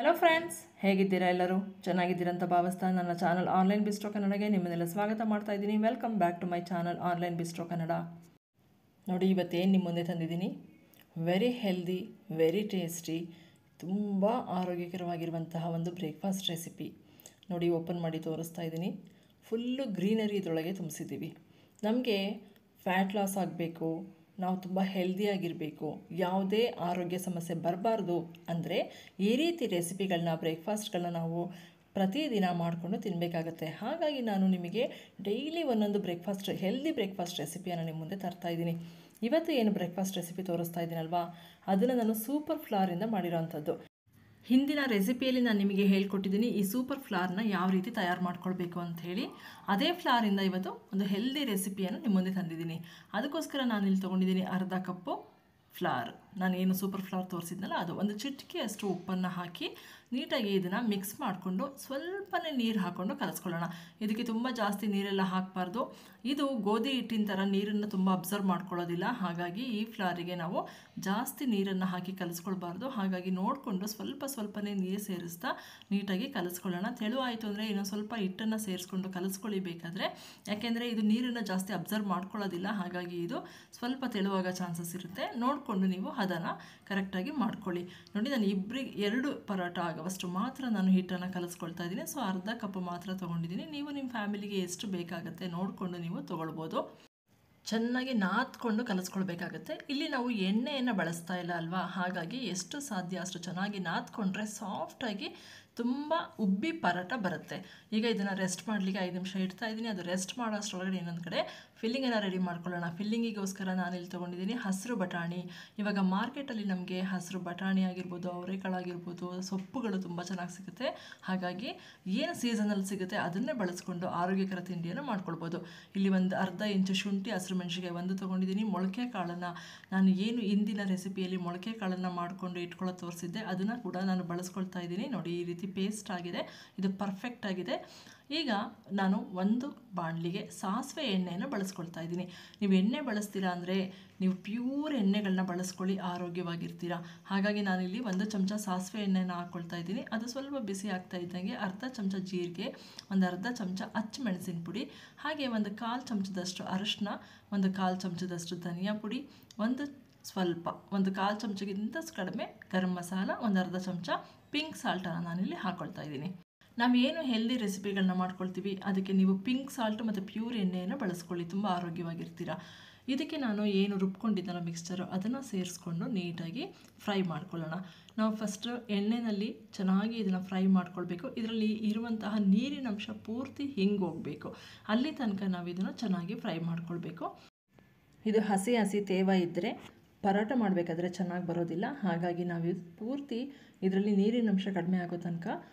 Hello friends, ಹೇಗಿದ್ದೀರಾ? ಎಲ್ಲರೂ ಚೆನ್ನಾಗಿದ್ದೀರಾ ಅಂತ ಭಾವಿಸ್ತಾ ನನ್ನ ಚಾನಲ್ ಆನ್ಲೈನ್ ಬಿಸ್ಟ್ರೋ ಕನ್ನಡಗೆ ನಿಮ್ಮನ್ನೆಲ್ಲ ಸ್ವಾಗತ ಮಾಡ್ತಾ ಇದ್ದೀನಿ. Welcome back to my channel online bistro Kannada. ನೋಡಿ, ಇವತ್ತೇನು ನಿಮ್ಮ ಮುಂದೆ ತಂದಿದ್ದೀನಿ. ವೆರಿ ಹೆಲ್ದಿ, ವೆರಿ ಟೇಸ್ಟಿ, ತುಂಬ ಆರೋಗ್ಯಕರವಾಗಿರುವಂತಹ ಒಂದು ಬ್ರೇಕ್ಫಾಸ್ಟ್ ರೆಸಿಪಿ. ನೋಡಿ, ಓಪನ್ ಮಾಡಿ ತೋರಿಸ್ತಾ ಇದ್ದೀನಿ. ಫುಲ್ಲು ಗ್ರೀನರಿ ಇದರೊಳಗೆ ತುಂಬಿಸಿದ್ದೀವಿ. ನಮಗೆ ಫ್ಯಾಟ್ ಲಾಸ್ ಆಗಬೇಕು, ನಾವು ತುಂಬ ಹೆಲ್ದಿಯಾಗಿರಬೇಕು, ಯಾವುದೇ ಆರೋಗ್ಯ ಸಮಸ್ಯೆ ಬರಬಾರ್ದು ಅಂದರೆ ಈ ರೀತಿ ರೆಸಿಪಿಗಳನ್ನ, ಬ್ರೇಕ್ಫಾಸ್ಟ್ಗಳನ್ನ ನಾವು ಪ್ರತಿದಿನ ಮಾಡಿಕೊಂಡು ತಿನ್ನಬೇಕಾಗತ್ತೆ. ಹಾಗಾಗಿ ನಾನು ನಿಮಗೆ ಡೈಲಿ ಒಂದೊಂದು ಹೆಲ್ದಿ ಬ್ರೇಕ್ಫಾಸ್ಟ್ ರೆಸಿಪಿಯನ್ನು ನಿಮ್ಮ ಮುಂದೆ ತರ್ತಾ ಇದ್ದೀನಿ. ಇವತ್ತು ಏನು ಬ್ರೇಕ್ಫಾಸ್ಟ್ ರೆಸಿಪಿ ತೋರಿಸ್ತಾ ಇದ್ದೀನಲ್ವಾ, ಅದನ್ನು ನಾನು ಸೂಪರ್ ಫ್ಲಾರಿಂದ ಮಾಡಿರೋವಂಥದ್ದು. ಹಿಂದಿನ ರೆಸಿಪಿಯಲ್ಲಿ ನಾನು ನಿಮಗೆ ಹೇಳ್ಕೊಟ್ಟಿದ್ದೀನಿ ಈ ಸೂಪರ್ ಫ್ಲಾರ್ನ ಯಾವ ರೀತಿ ತಯಾರು ಮಾಡ್ಕೊಳ್ಬೇಕು ಅಂಥೇಳಿ. ಅದೇ ಫ್ಲಾರಿಂದ ಇವತ್ತು ಒಂದು ಹೆಲ್ದಿ ರೆಸಿಪಿಯನ್ನು ನಿಮ್ಮ ಮುಂದೆ ತಂದಿದ್ದೀನಿ. ಅದಕ್ಕೋಸ್ಕರ ನಾನು ಇಲ್ಲಿ ತೊಗೊಂಡಿದ್ದೀನಿ ಅರ್ಧ ಕಪ್ಪು ಫ್ಲಾರ್. ನಾನು ಏನು ಸೂಪರ್ ಫ್ಲಾರ್ ತೋರಿಸಿದ್ನಲ್ಲ ಅದು. ಒಂದು ಚಿಟಿಕೆಯಷ್ಟು ಉಪ್ಪನ್ನು ಹಾಕಿ ನೀಟಾಗಿ ಇದನ್ನು ಮಿಕ್ಸ್ ಮಾಡಿಕೊಂಡು ಸ್ವಲ್ಪನೇ ನೀರು ಹಾಕ್ಕೊಂಡು ಕಲಿಸ್ಕೊಳ್ಳೋಣ. ಇದಕ್ಕೆ ತುಂಬ ಜಾಸ್ತಿ ನೀರೆಲ್ಲ ಹಾಕಬಾರ್ದು. ಇದು ಗೋಧಿ ಹಿಟ್ಟಿನ ಥರ ನೀರನ್ನು ತುಂಬ ಅಬ್ಸರ್ವ್ ಮಾಡ್ಕೊಳ್ಳೋದಿಲ್ಲ. ಹಾಗಾಗಿ ಈ ಫ್ಲಾರಿಗೆ ನಾವು ಜಾಸ್ತಿ ನೀರನ್ನು ಹಾಕಿ ಕಲಿಸ್ಕೊಳ್ಬಾರ್ದು. ಹಾಗಾಗಿ ನೋಡಿಕೊಂಡು ಸ್ವಲ್ಪನೇ ನೀರು ಸೇರಿಸ್ತಾ ನೀಟಾಗಿ ಕಲಿಸ್ಕೊಳ್ಳೋಣ. ತೆಳು ಆಯಿತು ಅಂದರೆ ಇನ್ನೊಂದು ಸ್ವಲ್ಪ ಹಿಟ್ಟನ್ನು ಸೇರಿಸ್ಕೊಂಡು ಕಲಿಸ್ಕೊಳ್ಳಬೇಕಾದ್ರೆ, ಯಾಕೆಂದರೆ ಇದು ನೀರನ್ನು ಜಾಸ್ತಿ ಅಬ್ಸರ್ವ್ ಮಾಡ್ಕೊಳ್ಳೋದಿಲ್ಲ. ಹಾಗಾಗಿ ಇದು ಸ್ವಲ್ಪ ತೆಳುವಾಗ ಚಾನ್ಸಸ್ ಇರುತ್ತೆ. ನೋಡಿಕೊಂಡು ನೀವು ಅದನ್ನು ಕರೆಕ್ಟಾಗಿ ಮಾಡ್ಕೊಳ್ಳಿ. ನೋಡಿ, ನಾನು ಎರಡು ಪರಾಟ ಆಗುವಷ್ಟು ಮಾತ್ರ ನಾನು ಹಿಟ್ಟನ್ನು ಕಲಿಸ್ಕೊಳ್ತಾ ಇದ್ದೀನಿ. ಸೊ ಅರ್ಧ ಕಪ್ ಮಾತ್ರ ತೊಗೊಂಡಿದ್ದೀನಿ. ನೀವು ನಿಮ್ಮ ಫ್ಯಾಮಿಲಿಗೆ ಎಷ್ಟು ಬೇಕಾಗುತ್ತೆ ನೋಡಿಕೊಂಡು ನೀವು ತೊಗೊಳ್ಬೋದು. ಚೆನ್ನಾಗಿ ನಾದ್ಕೊಂಡು ಕಲಿಸ್ಕೊಳ್ಬೇಕಾಗತ್ತೆ. ಇಲ್ಲಿ ನಾವು ಎಣ್ಣೆಯನ್ನು ಬಳಸ್ತಾ ಇಲ್ಲ ಅಲ್ವಾ, ಹಾಗಾಗಿ ಎಷ್ಟು ಸಾಧ್ಯ ಅಷ್ಟು ಚೆನ್ನಾಗಿ ನಾದ್ಕೊಂಡ್ರೆ ಸಾಫ್ಟಾಗಿ ತುಂಬ ಉಬ್ಬಿ ಪರಾಟ ಬರುತ್ತೆ. ಈಗ ಇದನ್ನು ರೆಸ್ಟ್ ಮಾಡಲಿಕ್ಕೆ 5 ನಿಮಿಷ ಇಡ್ತಾ ಇದ್ದೀನಿ. ಅದು ರೆಸ್ಟ್ ಮಾಡೋ ಅಷ್ಟರೊಳಗಡೆ ಇನ್ನೊಂದು ಕಡೆ ಫಿಲ್ಲಿಂಗನ್ನು ರೆಡಿ ಮಾಡ್ಕೊಳ್ಳೋಣ. ಫಿಲ್ಲಿಂಗಿಗೋಸ್ಕರ ನಾನಿಲ್ಲಿ ತೊಗೊಂಡಿದ್ದೀನಿ ಹಸಿರು ಬಟಾಣಿ. ಇವಾಗ ಮಾರ್ಕೆಟಲ್ಲಿ ನಮಗೆ ಹಸಿರು ಬಟಾಣಿ ಆಗಿರ್ಬೋದು, ಅವರೆಕಾಳಾಗಿರ್ಬೋದು, ಸೊಪ್ಪುಗಳು ತುಂಬ ಚೆನ್ನಾಗಿ ಸಿಗುತ್ತೆ. ಹಾಗಾಗಿ ಏನು ಸೀಸನಲ್ಲಿ ಸಿಗುತ್ತೆ ಅದನ್ನೇ ಬಳಸ್ಕೊಂಡು ಆರೋಗ್ಯಕರ ತಿಂಡಿಯನ್ನು ಮಾಡ್ಕೊಳ್ಬೋದು. ಇಲ್ಲಿ ಒಂದು ಅರ್ಧ ಇಂಚು ಶುಂಠಿ, ಹಸಿರು ಮೆಣಸಿಗೆ ಒಂದು ತೊಗೊಂಡಿದ್ದೀನಿ. ಮೊಳಕೆ ಕಾಳನ್ನು ನಾನು ಏನು ಹಿಂದಿನ ರೆಸಿಪಿಯಲ್ಲಿ ಮೊಳಕೆ ಕಾಳನ್ನು ಮಾಡಿಕೊಂಡು ಇಟ್ಕೊಳ್ಳೋದು ತೋರಿಸಿದ್ದೆ, ಅದನ್ನು ಕೂಡ ನಾನು ಬಳಸ್ಕೊಳ್ತಾ ಇದ್ದೀನಿ. ನೋಡಿ, ಈ ರೀತಿ ಪೇಸ್ಟ್ ಆಗಿದೆ. ಇದು ಪರ್ಫೆಕ್ಟ್ ಆಗಿದೆ. ಈಗ ನಾನು ಒಂದು ಬಾಣಲಿಗೆ ಸಾಸಿವೆ ಎಣ್ಣೆಯನ್ನು ಬಳಸ್ಕೊಳ್ತಾ ಇದ್ದೀನಿ. ನೀವು ಎಣ್ಣೆ ಬಳಸ್ತೀರಾ ಅಂದರೆ ನೀವು ಪ್ಯೂರ್ ಎಣ್ಣೆಗಳನ್ನ ಬಳಸ್ಕೊಳ್ಳಿ, ಆರೋಗ್ಯವಾಗಿರ್ತೀರ. ಹಾಗಾಗಿ ನಾನಿಲ್ಲಿ 1 ಚಮಚ ಸಾಸಿವೆ ಎಣ್ಣೆನ ಹಾಕ್ಕೊಳ್ತಾ ಇದ್ದೀನಿ. ಅದು ಸ್ವಲ್ಪ ಬಿಸಿ ಆಗ್ತಾ ಇದ್ದಂಗೆ ಅರ್ಧ ಚಮಚ ಜೀರಿಗೆ, ಒಂದು ಅರ್ಧ ಚಮಚ ಮೆಣಸಿನ ಪುಡಿ, ಹಾಗೆ ಒಂದು 1/4 ಚಮಚದಷ್ಟು ಅರಿಶಿನ, ಒಂದು 1/4 ಚಮಚದಷ್ಟು ಧನಿಯಾ ಪುಡಿ, ಒಂದು 1/4 ಚಮಚಗಿಂತ ಕಡಿಮೆ ಗರಂ ಮಸಾಲ, ಒಂದು ಅರ್ಧ ಚಮಚ ಪಿಂಕ್ ಸಾಲ್ಟನ್ನು ನಾನಿಲ್ಲಿ ಹಾಕ್ಕೊಳ್ತಾ ಇದ್ದೀನಿ. ನಾವು ಏನು ಹೆಲ್ದಿ ರೆಸಿಪಿಗಳನ್ನ ಮಾಡ್ಕೊಳ್ತೀವಿ ಅದಕ್ಕೆ ನೀವು ಪಿಂಕ್ ಸಾಲ್ಟು ಮತ್ತು ಪ್ಯೂರ್ ಎಣ್ಣೆಯನ್ನು ಬಳಸ್ಕೊಳ್ಳಿ, ತುಂಬ ಆರೋಗ್ಯವಾಗಿರ್ತೀರ. ಇದಕ್ಕೆ ನಾನು ಏನು ರುಬ್ಕೊಂಡಿದ್ದನೋ ಮಿಕ್ಸ್ಚರು ಅದನ್ನು ಸೇರಿಸ್ಕೊಂಡು ನೀಟಾಗಿ ಫ್ರೈ ಮಾಡ್ಕೊಳ್ಳೋಣ. ನಾವು ಫಸ್ಟ್ ಎಣ್ಣೆಯಲ್ಲಿ ಚೆನ್ನಾಗಿ ಇದನ್ನು ಫ್ರೈ ಮಾಡ್ಕೊಳ್ಬೇಕು. ಇದರಲ್ಲಿ ಇರುವಂತಹ ನೀರಿನಂಶ ಪೂರ್ತಿ ಹಿಂಗೋಗಬೇಕು. ಅಲ್ಲಿ ತನಕ ನಾವು ಇದನ್ನು ಚೆನ್ನಾಗಿ ಫ್ರೈ ಮಾಡ್ಕೊಳ್ಬೇಕು. ಇದು ಹಸಿ ತೇವ ಇದ್ದರೆ ಪರಾಟ ಮಾಡಬೇಕಾದ್ರೆ ಚೆನ್ನಾಗಿ ಬರೋದಿಲ್ಲ. ಹಾಗಾಗಿ ನಾವು ಪೂರ್ತಿ ಇದರಲ್ಲಿ ನೀರಿನಂಶ ಕಡಿಮೆ ಆಗೋ ತನಕ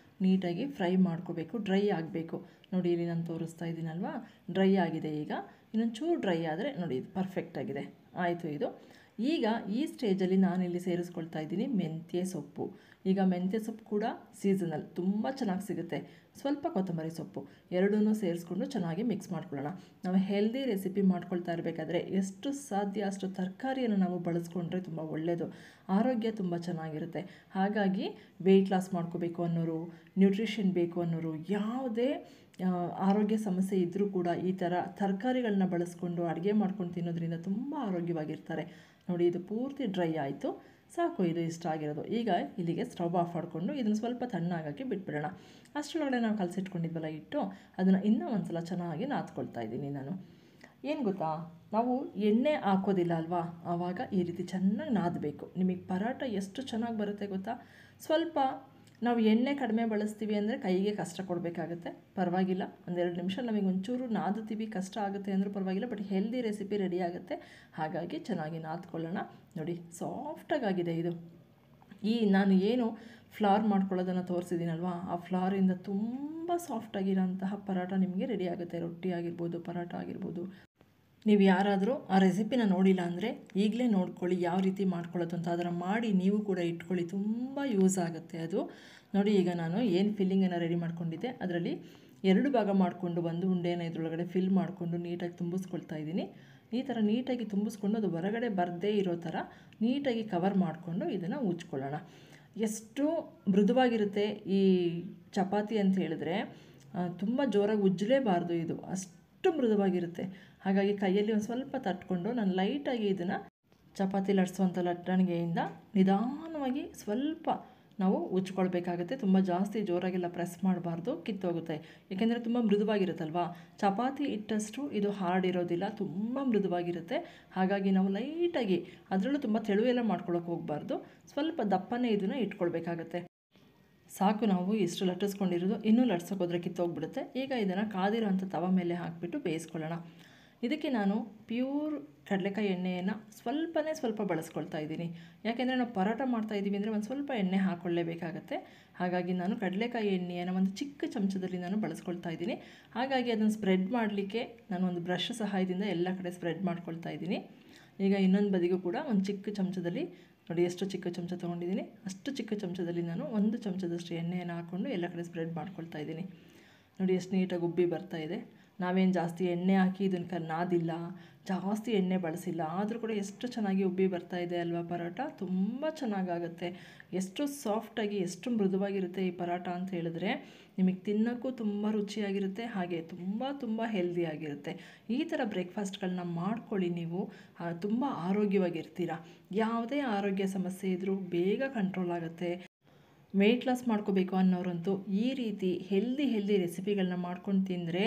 ನೀಟಾಗಿ ಫ್ರೈ ಮಾಡ್ಕೋಬೇಕು. ಡ್ರೈ ಆಗಬೇಕು. ನೋಡಿ, ಇಲ್ಲಿ ನಾನು ತೋರಿಸ್ತಾ ಇದ್ದೀನಲ್ವಾ, ಡ್ರೈ ಆಗಿದೆ. ಈಗ ಇನ್ನೊಂಚೂರು ಡ್ರೈ ಆದರೆ ನೋಡಿ, ಇದು ಪರ್ಫೆಕ್ಟ್ ಆಗಿದೆ. ಆಯಿತು. ಇದು ಈಗ ಈ ಸ್ಟೇಜಲ್ಲಿ ನಾನಿಲ್ಲಿ ಸೇರಿಸ್ಕೊಳ್ತಾ ಇದ್ದೀನಿ ಮೆಂತ್ಯ ಸೊಪ್ಪು. ಈಗ ಮೆಂತ್ಯ ಸೊಪ್ಪು ಕೂಡ ಸೀಸನಲ್ ತುಂಬ ಚೆನ್ನಾಗಿ ಸಿಗುತ್ತೆ. ಸ್ವಲ್ಪ ಕೊತ್ತಂಬರಿ ಸೊಪ್ಪು, ಎರಡನ್ನೂ ಸೇರಿಸ್ಕೊಂಡು ಚೆನ್ನಾಗಿ ಮಿಕ್ಸ್ ಮಾಡ್ಕೊಳ್ಳೋಣ. ನಾವು ಹೆಲ್ದಿ ರೆಸಿಪಿ ಮಾಡ್ಕೊಳ್ತಾ ಇರಬೇಕಾದ್ರೆ ಎಷ್ಟು ಸಾಧ್ಯ ಅಷ್ಟು ತರಕಾರಿಯನ್ನು ನಾವು ಬಳಸ್ಕೊಂಡ್ರೆ ತುಂಬ ಒಳ್ಳೆಯದು. ಆರೋಗ್ಯ ತುಂಬ ಚೆನ್ನಾಗಿರುತ್ತೆ. ಹಾಗಾಗಿ ವೆಯ್ಟ್ ಲಾಸ್ ಮಾಡ್ಕೋಬೇಕು ಅನ್ನೋರು, ನ್ಯೂಟ್ರಿಷನ್ ಬೇಕು ಅನ್ನೋರು, ಯಾವುದೇ ಆರೋಗ್ಯ ಸಮಸ್ಯೆ ಇದ್ದರೂ ಕೂಡ ಈ ಥರ ತರಕಾರಿಗಳನ್ನ ಬಳಸ್ಕೊಂಡು ಅಡುಗೆ ಮಾಡ್ಕೊಂಡು ತಿನ್ನೋದ್ರಿಂದ ತುಂಬ ಆರೋಗ್ಯವಾಗಿರ್ತಾರೆ. ನೋಡಿ, ಇದು ಪೂರ್ತಿ ಡ್ರೈ ಆಯಿತು. ಸಾಕು, ಇದು ಇಷ್ಟ ಆಗಿರೋದು. ಈಗ ಇಲ್ಲಿಗೆ ಸ್ಟವ್ ಆಫ್ ಮಾಡಿಕೊಂಡು ಇದನ್ನು ಸ್ವಲ್ಪ ತಣ್ಣಗಾಕಿ ಬಿಟ್ಬಿಡೋಣ. ಅಷ್ಟರೊಳಗಡೆ ನಾವು ಕಲಸಿಟ್ಕೊಂಡಿದ್ವಲ್ಲ ಹಿಟ್ಟು, ಅದನ್ನು ಇನ್ನೂ ಒಂದು ಸಲ ಚೆನ್ನಾಗಿ ನಾದ್ಕೊಳ್ತಾ ಇದ್ದೀನಿ ನಾನು. ಏನು ಗೊತ್ತಾ, ನಾವು ಎಣ್ಣೆ ಹಾಕೋದಿಲ್ಲ ಅಲ್ವಾ, ಆವಾಗ ಈ ರೀತಿ ಚೆನ್ನಾಗಿ ನಾದಬೇಕು. ನಿಮಗೆ ಪರಾಟ ಎಷ್ಟು ಚೆನ್ನಾಗಿ ಬರುತ್ತೆ ಗೊತ್ತಾ. ಸ್ವಲ್ಪ ನಾವು ಎಣ್ಣೆ ಕಡಿಮೆ ಬಳಸ್ತೀವಿ ಅಂದರೆ ಕೈಗೆ ಕಷ್ಟ ಕೊಡಬೇಕಾಗುತ್ತೆ, ಪರವಾಗಿಲ್ಲ. 1-2 ನಿಮಿಷ ನಮಗೆ ಒಂಚೂರು ನಾದುತ್ತೀವಿ, ಕಷ್ಟ ಆಗುತ್ತೆ ಅಂದರೂ ಪರವಾಗಿಲ್ಲ. ಬಟ್ ಹೆಲ್ದಿ ರೆಸಿಪಿ ರೆಡಿ ಆಗುತ್ತೆ. ಹಾಗಾಗಿ ಚೆನ್ನಾಗಿ ನಾದ್ಕೊಳ್ಳೋಣ. ನೋಡಿ, ಸಾಫ್ಟಾಗಿದೆ ಇದು. ನಾನು ಏನು ಫ್ಲಾರ್ ಮಾಡ್ಕೊಳ್ಳೋದನ್ನು ತೋರಿಸಿದ್ದೀನಲ್ವಾ, ಆ ಫ್ಲಾರಿಂದ ತುಂಬ ಸಾಫ್ಟಾಗಿರೋಂತಹ ಪರಾಟ ನಿಮಗೆ ರೆಡಿ ಆಗುತ್ತೆ. ರೊಟ್ಟಿ ಆಗಿರ್ಬೋದು, ಪರಾಟ ಆಗಿರ್ಬೋದು. ನೀವು ಯಾರಾದರೂ ಆ ರೆಸಿಪಿನ ನೋಡಿಲ್ಲ ಅಂದರೆ ಈಗಲೇ ನೋಡ್ಕೊಳ್ಳಿ ಯಾವ ರೀತಿ ಮಾಡ್ಕೊಳ್ಳೋದು ಅಂತ. ಅದರ ಮಾಡಿ ನೀವು ಕೂಡ ಇಟ್ಕೊಳ್ಳಿ, ತುಂಬ ಯೂಸ್ ಆಗುತ್ತೆ ಅದು. ನೋಡಿ, ಈಗ ನಾನು ಏನು ಫಿಲ್ಲಿಂಗನ್ನು ರೆಡಿ ಮಾಡ್ಕೊಂಡಿದ್ದೆ ಅದರಲ್ಲಿ 2 ಭಾಗ ಮಾಡಿಕೊಂಡು ಒಂದು ಉಂಡೆನ ಇದರೊಳಗಡೆ ಫಿಲ್ ಮಾಡಿಕೊಂಡು ನೀಟಾಗಿ ತುಂಬಿಸ್ಕೊಳ್ತಾ ಇದ್ದೀನಿ. ಈ ಥರ ನೀಟಾಗಿ ತುಂಬಿಸ್ಕೊಂಡು ಅದು ಹೊರಗಡೆ ಬರದೇ ಇರೋ ಥರ ನೀಟಾಗಿ ಕವರ್ ಮಾಡಿಕೊಂಡು ಇದನ್ನು ಉಜ್ಕೊಳ್ಳೋಣ. ಎಷ್ಟು ಮೃದುವಾಗಿರುತ್ತೆ ಈ ಚಪಾತಿ ಅಂತ ಹೇಳಿದ್ರೆ, ತುಂಬ ಜೋರಾಗಿ ಉಜ್ಜಲೇಬಾರ್ದು, ಇದು ಅಷ್ಟು ಮೃದುವಾಗಿರುತ್ತೆ. ಹಾಗಾಗಿ ಕೈಯಲ್ಲಿ ಒಂದು ಸ್ವಲ್ಪ ತಟ್ಕೊಂಡು ನಾನು ಲೈಟಾಗಿ ಇದನ್ನು ಚಪಾತಿ ಲಟ್ಸುವಂಥ ಲಟ್ಟಣಿಗೆಯಿಂದ ನಿಧಾನವಾಗಿ ಸ್ವಲ್ಪ ನಾವು ಉಜ್ಕೊಳ್ಬೇಕಾಗುತ್ತೆ. ತುಂಬ ಜಾಸ್ತಿ ಜೋರಾಗೆಲ್ಲ ಪ್ರೆಸ್ ಮಾಡಬಾರ್ದು, ಕಿತ್ತೋಗುತ್ತೆ. ಏಕೆಂದರೆ ತುಂಬ ಮೃದುವಾಗಿರುತ್ತಲ್ವ, ಚಪಾತಿ ಇಟ್ಟಷ್ಟು ಇದು ಹಾರ್ಡ್ ಇರೋದಿಲ್ಲ, ತುಂಬ ಮೃದುವಾಗಿರುತ್ತೆ. ಹಾಗಾಗಿ ನಾವು ಲೈಟಾಗಿ, ಅದರಲ್ಲೂ ತುಂಬ ತೆಳು ಎಲ್ಲ ಮಾಡ್ಕೊಳ್ಳೋಕೆ ಹೋಗಬಾರ್ದು, ಸ್ವಲ್ಪ ದಪ್ಪನೇ ಇದನ್ನು ಇಟ್ಕೊಳ್ಬೇಕಾಗತ್ತೆ. ಸಾಕು, ನಾವು ಇಷ್ಟು ಲಟ್ಟಿಸ್ಕೊಂಡಿರೋದು, ಇನ್ನೂ ಲಟ್ಸೋಕೋದ್ರೆ ಕಿತ್ತೋಗ್ಬಿಡುತ್ತೆ. ಈಗ ಇದನ್ನು ಕಾದಿರೋ ಅಂಥ ತವ ಮೇಲೆ ಹಾಕಿಬಿಟ್ಟು ಬೇಯಿಸ್ಕೊಳ್ಳೋಣ. ಇದಕ್ಕೆ ನಾನು ಪ್ಯೂರ್ ಕಡಲೆಕಾಯಿ ಎಣ್ಣೆಯನ್ನು ಸ್ವಲ್ಪ ಬಳಸ್ಕೊಳ್ತಾ ಇದ್ದೀನಿ. ಯಾಕೆಂದರೆ ನಾವು ಪರೋಟ ಮಾಡ್ತಾಯಿದ್ದೀವಿ ಅಂದರೆ ಒಂದು ಸ್ವಲ್ಪ ಎಣ್ಣೆ ಹಾಕ್ಕೊಳ್ಳೇಬೇಕಾಗತ್ತೆ. ಹಾಗಾಗಿ ನಾನು ಕಡಲೆಕಾಯಿ ಎಣ್ಣೆಯನ್ನು ಒಂದು ಚಿಕ್ಕ ಚಮಚದಲ್ಲಿ ನಾನು ಬಳಸ್ಕೊಳ್ತಾ ಇದ್ದೀನಿ. ಹಾಗಾಗಿ ಅದನ್ನು ಸ್ಪ್ರೆಡ್ ಮಾಡಲಿಕ್ಕೆ ನಾನು ಒಂದು ಬ್ರಷ್ ಸಹಾಯದಿಂದ ಎಲ್ಲ ಕಡೆ ಸ್ಪ್ರೆಡ್ ಮಾಡ್ಕೊಳ್ತಾ ಇದ್ದೀನಿ. ಈಗ ಇನ್ನೊಂದು ಬದಿಗೂ ಕೂಡ ಒಂದು ಚಿಕ್ಕ ಚಮಚದಲ್ಲಿ, ನೋಡಿ ಎಷ್ಟು ಚಿಕ್ಕ ಚಮಚ ತೊಗೊಂಡಿದ್ದೀನಿ, ಅಷ್ಟು ಚಿಕ್ಕ ಚಮಚದಲ್ಲಿ ನಾನು 1 ಚಮಚದಷ್ಟು ಎಣ್ಣೆಯನ್ನು ಹಾಕ್ಕೊಂಡು ಎಲ್ಲ ಕಡೆ ಸ್ಪ್ರೆಡ್ ಮಾಡ್ಕೊಳ್ತಾ ಇದ್ದೀನಿ. ನೋಡಿ ಎಷ್ಟು ನೀಟಾಗಿ ಉಬ್ಬಿ ಬರ್ತಾ ಇದೆ. ನಾವೇನು ಜಾಸ್ತಿ ಎಣ್ಣೆ ಹಾಕಿ ಇದನ್ನು ನಾದಿಲ್ಲ, ಜಾಸ್ತಿ ಎಣ್ಣೆ ಬಳಸಿಲ್ಲ, ಆದರೂ ಕೂಡ ಎಷ್ಟು ಚೆನ್ನಾಗಿ ಉಬ್ಬಿ ಬರ್ತಾ ಇದೆ ಅಲ್ವಾ ಪರೋಟ. ತುಂಬ ಚೆನ್ನಾಗಾಗುತ್ತೆ, ಎಷ್ಟು ಸಾಫ್ಟಾಗಿ ಎಷ್ಟು ಮೃದುವಾಗಿರುತ್ತೆ ಈ ಪರೋಟ ಅಂತ ಹೇಳಿದ್ರೆ ನಿಮಗೆ ತಿನ್ನೋಕ್ಕೂ ತುಂಬ ರುಚಿಯಾಗಿರುತ್ತೆ, ಹಾಗೆ ತುಂಬ ಹೆಲ್ದಿಯಾಗಿರುತ್ತೆ. ಈ ಥರ ಬ್ರೇಕ್ಫಾಸ್ಟ್ಗಳನ್ನ ಮಾಡ್ಕೊಳ್ಳಿ, ನೀವು ತುಂಬ ಆರೋಗ್ಯವಾಗಿರ್ತೀರ. ಯಾವುದೇ ಆರೋಗ್ಯ ಸಮಸ್ಯೆ ಇದ್ದರೂ ಬೇಗ ಕಂಟ್ರೋಲ್ ಆಗುತ್ತೆ. ವೆಯ್ಟ್ ಲಾಸ್ ಮಾಡ್ಕೋಬೇಕು ಅನ್ನೋರಂತೂ ಈ ರೀತಿ ಹೆಲ್ದಿ ರೆಸಿಪಿಗಳನ್ನ ಮಾಡ್ಕೊಂಡು ತಿಂದರೆ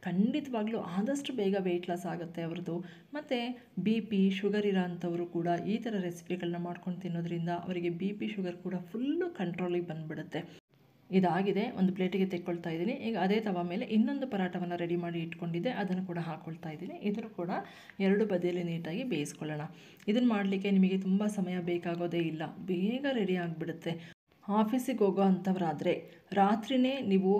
ಖಂಡಿತವಾಗ್ಲೂ ಆದಷ್ಟು ಬೇಗ ವೆಯ್ಟ್ ಲಾಸ್ ಆಗುತ್ತೆ ಅವ್ರದ್ದು. ಮತ್ತು BP ಶುಗರ್ ಇರೋ ಅಂಥವರು ಕೂಡ ಈ ಥರ ರೆಸಿಪಿಗಳನ್ನ ಮಾಡ್ಕೊಂಡು ತಿನ್ನೋದ್ರಿಂದ ಅವರಿಗೆ BP ಶುಗರ್ ಕೂಡ ಫುಲ್ಲು ಕಂಟ್ರೋಲಿಗೆ ಬಂದುಬಿಡುತ್ತೆ. ಇದಾಗಿದೆ, ಒಂದು ಪ್ಲೇಟಿಗೆ ತೆಕ್ಕೊಳ್ತಾ ಇದ್ದೀನಿ. ಈಗ ಅದೇ ತವ ಮೇಲೆ ಇನ್ನೊಂದು ಪರಾಟವನ್ನು ರೆಡಿ ಮಾಡಿ ಇಟ್ಕೊಂಡಿದ್ದೆ, ಅದನ್ನು ಕೂಡ ಹಾಕ್ಕೊಳ್ತಾ ಇದ್ದೀನಿ. ಇದನ್ನು ಕೂಡ 2 ಬದಿಯಲ್ಲಿ ನೀಟಾಗಿ ಬೇಯಿಸ್ಕೊಳ್ಳೋಣ. ಇದನ್ನು ಮಾಡಲಿಕ್ಕೆ ನಿಮಗೆ ತುಂಬ ಸಮಯ ಬೇಕಾಗೋದೇ ಇಲ್ಲ, ಬೇಗ ರೆಡಿ ಆಗಿಬಿಡುತ್ತೆ. ಆಫೀಸಿಗೆ ಹೋಗೋ ಅಂಥವರಾದರೆ ರಾತ್ರಿಯೇ ನೀವು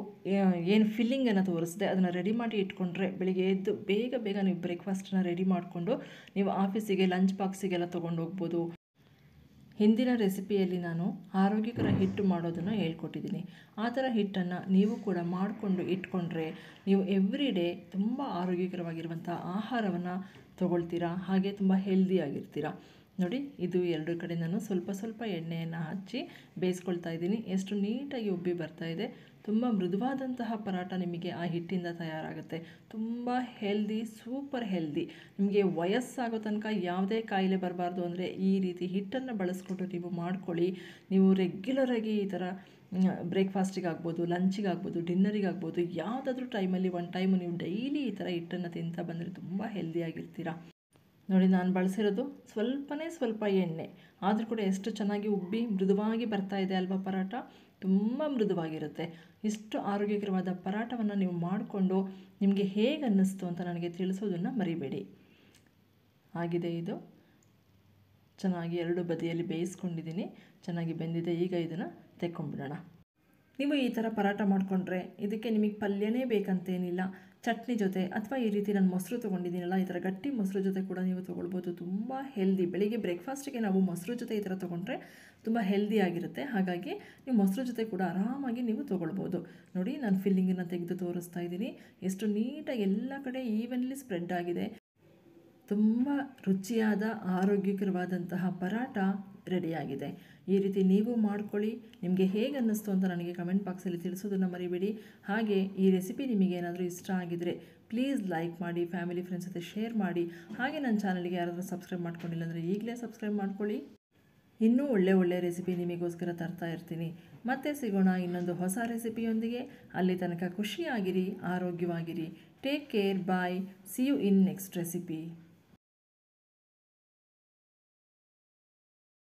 ಏನು ಫಿಲ್ಲಿಂಗನ್ನು ತೋರಿಸಿದೆ ಅದನ್ನು ರೆಡಿ ಮಾಡಿ ಇಟ್ಕೊಂಡ್ರೆ ಬೆಳಿಗ್ಗೆ ಎದ್ದು ಬೇಗ ನೀವು ಬ್ರೇಕ್ಫಾಸ್ಟನ್ನ ರೆಡಿ ಮಾಡಿಕೊಂಡು ನೀವು ಆಫೀಸಿಗೆ ಲಂಚ್ ಬಾಕ್ಸಿಗೆಲ್ಲ ತೊಗೊಂಡು ಹೋಗ್ಬೋದು. ಹಿಂದಿನ ರೆಸಿಪಿಯಲ್ಲಿ ನಾನು ಆರೋಗ್ಯಕರ ಹಿಟ್ಟು ಮಾಡೋದನ್ನು ಹೇಳ್ಕೊಟ್ಟಿದ್ದೀನಿ. ಆ ಥರ ಹಿಟ್ಟನ್ನು ನೀವು ಕೂಡ ಮಾಡಿಕೊಂಡು ಇಟ್ಕೊಂಡ್ರೆ ನೀವು ಎವ್ರಿ ಡೇ ತುಂಬ ಆರೋಗ್ಯಕರವಾಗಿರುವಂಥ ಆಹಾರವನ್ನು ತೊಗೊಳ್ತೀರಾ, ಹಾಗೆ ತುಂಬ ಹೆಲ್ದಿಯಾಗಿರ್ತೀರಾ. ನೋಡಿ, ಇದು 2 ಕಡೆ ನಾನು ಸ್ವಲ್ಪ ಎಣ್ಣೆಯನ್ನು ಹಚ್ಚಿ ಬೇಯಿಸ್ಕೊಳ್ತಾ ಇದ್ದೀನಿ. ಎಷ್ಟು ನೀಟಾಗಿ ಉಬ್ಬಿ ಬರ್ತಾ ಇದೆ. ತುಂಬ ಮೃದುವಾದಂತಹ ಪರಾಟ ನಿಮಗೆ ಆ ಹಿಟ್ಟಿಂದ ತಯಾರಾಗುತ್ತೆ. ತುಂಬ ಹೆಲ್ದಿ, ಸೂಪರ್ ಹೆಲ್ದಿ. ನಿಮಗೆ ವಯಸ್ಸಾಗೋ ತನಕ ಯಾವುದೇ ಕಾಯಿಲೆ ಬರಬಾರ್ದು ಅಂದರೆ ಈ ರೀತಿ ಹಿಟ್ಟನ್ನು ಬಳಸ್ಕೊಂಡು ನೀವು ಮಾಡ್ಕೊಳ್ಳಿ. ನೀವು ರೆಗ್ಯುಲರಾಗಿ ಈ ಥರ ಬ್ರೇಕ್ಫಾಸ್ಟಿಗಾಗ್ಬೋದು, ಲಂಚಿಗಾಗ್ಬೋದು, ಡಿನ್ನರಿಗಾಗ್ಬೋದು, ಯಾವುದಾದ್ರೂ ಟೈಮಲ್ಲಿ ಒಂದು ಟೈಮು ನೀವು ಡೈಲಿ ಈ ಥರ ಹಿಟ್ಟನ್ನು ತಿಂತಾ ಬಂದರೆ ತುಂಬ ಹೆಲ್ದಿಯಾಗಿರ್ತೀರ. ನೋಡಿ, ನಾನು ಬಳಸಿರೋದು ಸ್ವಲ್ಪ ಎಣ್ಣೆ, ಆದರೂ ಕೂಡ ಎಷ್ಟು ಚೆನ್ನಾಗಿ ಉಬ್ಬಿ ಮೃದುವಾಗಿ ಬರ್ತಾ ಇದೆ ಅಲ್ವಾ ಪರಾಟ. ತುಂಬ ಮೃದುವಾಗಿರುತ್ತೆ. ಇಷ್ಟು ಆರೋಗ್ಯಕರವಾದ ಪರಾಟವನ್ನು ನೀವು ಮಾಡಿಕೊಂಡು ನಿಮಗೆ ಹೇಗೆ ಅನ್ನಿಸ್ತು ಅಂತ ನನಗೆ ತಿಳಿಸೋದನ್ನು ಮರಿಬೇಡಿ. ಆಗಿದೆ, ಇದು ಚೆನ್ನಾಗಿ 2 ಬದಿಯಲ್ಲಿ ಬೇಯಿಸ್ಕೊಂಡಿದ್ದೀನಿ, ಚೆನ್ನಾಗಿ ಬೆಂದಿದೆ. ಈಗ ಇದನ್ನು ತೆಕ್ಕೊಂಬಿಡೋಣ. ನೀವು ಈ ಥರ ಪರಾಟ ಮಾಡಿಕೊಂಡ್ರೆ ಇದಕ್ಕೆ ನಿಮಗೆ ಪಲ್ಯನೇ ಬೇಕಂತೇನಿಲ್ಲ, ಚಟ್ನಿ ಜೊತೆ ಅಥವಾ ಈ ರೀತಿ ನಾನು ಮೊಸರು ತೊಗೊಂಡಿದ್ದೀನಲ್ಲ, ಈ ಥರ ಗಟ್ಟಿ ಮೊಸರು ಜೊತೆ ಕೂಡ ನೀವು ತೊಗೊಳ್ಬೋದು. ತುಂಬ ಹೆಲ್ದಿ. ಬೆಳಿಗ್ಗೆ ಬ್ರೇಕ್ಫಾಸ್ಟಿಗೆ ನಾವು ಮೊಸರು ಜೊತೆ ಈ ಥರ ತೊಗೊಂಡ್ರೆ ತುಂಬ ಹೆಲ್ದಿಯಾಗಿರುತ್ತೆ. ಹಾಗಾಗಿ ನೀವು ಮೊಸರು ಜೊತೆ ಕೂಡ ಆರಾಮಾಗಿ ನೀವು ತೊಗೊಳ್ಬೋದು. ನೋಡಿ, ನಾನು ಫಿಲ್ಲಿಂಗನ್ನು ತೆಗೆದು ತೋರಿಸ್ತಾ ಇದ್ದೀನಿ. ಎಷ್ಟು ನೀಟಾಗಿ ಎಲ್ಲ ಕಡೆ ಈವನ್ಲಿ ಸ್ಪ್ರೆಡ್ ಆಗಿದೆ. ತುಂಬ ರುಚಿಯಾದ ಆರೋಗ್ಯಕರವಾದಂತಹ ಪರಾಟ ರೆಡಿಯಾಗಿದೆ. ಈ ರೀತಿ ನೀವು ಮಾಡ್ಕೊಳ್ಳಿ. ನಿಮಗೆ ಹೇಗೆ ಅನ್ನಿಸ್ತು ಅಂತ ನನಗೆ ಕಮೆಂಟ್ ಬಾಕ್ಸಲ್ಲಿ ತಿಳಿಸೋದನ್ನು ಮರಿಬೇಡಿ. ಹಾಗೆ ಈ ರೆಸಿಪಿ ನಿಮಗೆ ಏನಾದರೂ ಇಷ್ಟ ಆಗಿದರೆ ಪ್ಲೀಸ್ ಲೈಕ್ ಮಾಡಿ, ಫ್ಯಾಮಿಲಿ ಫ್ರೆಂಡ್ಸ್ ಜೊತೆ ಶೇರ್ ಮಾಡಿ. ಹಾಗೆ ನನ್ನ ಚಾನಲ್ಗೆ ಯಾರಾದರೂ ಸಬ್ಸ್ಕ್ರೈಬ್ ಮಾಡ್ಕೊಂಡಿಲ್ಲ ಅಂದರೆ ಈಗಲೇ ಸಬ್ಸ್ಕ್ರೈಬ್ ಮಾಡ್ಕೊಳ್ಳಿ. ಇನ್ನೂ ಒಳ್ಳೆ ರೆಸಿಪಿ ನಿಮಗೋಸ್ಕರ ತರ್ತಾ ಇರ್ತೀನಿ. ಮತ್ತೆ ಸಿಗೋಣ ಇನ್ನೊಂದು ಹೊಸ ರೆಸಿಪಿಯೊಂದಿಗೆ. ಅಲ್ಲಿ ತನಕ ಖುಷಿಯಾಗಿರಿ, ಆರೋಗ್ಯವಾಗಿರಿ. Take care, bye, see you in next recipe.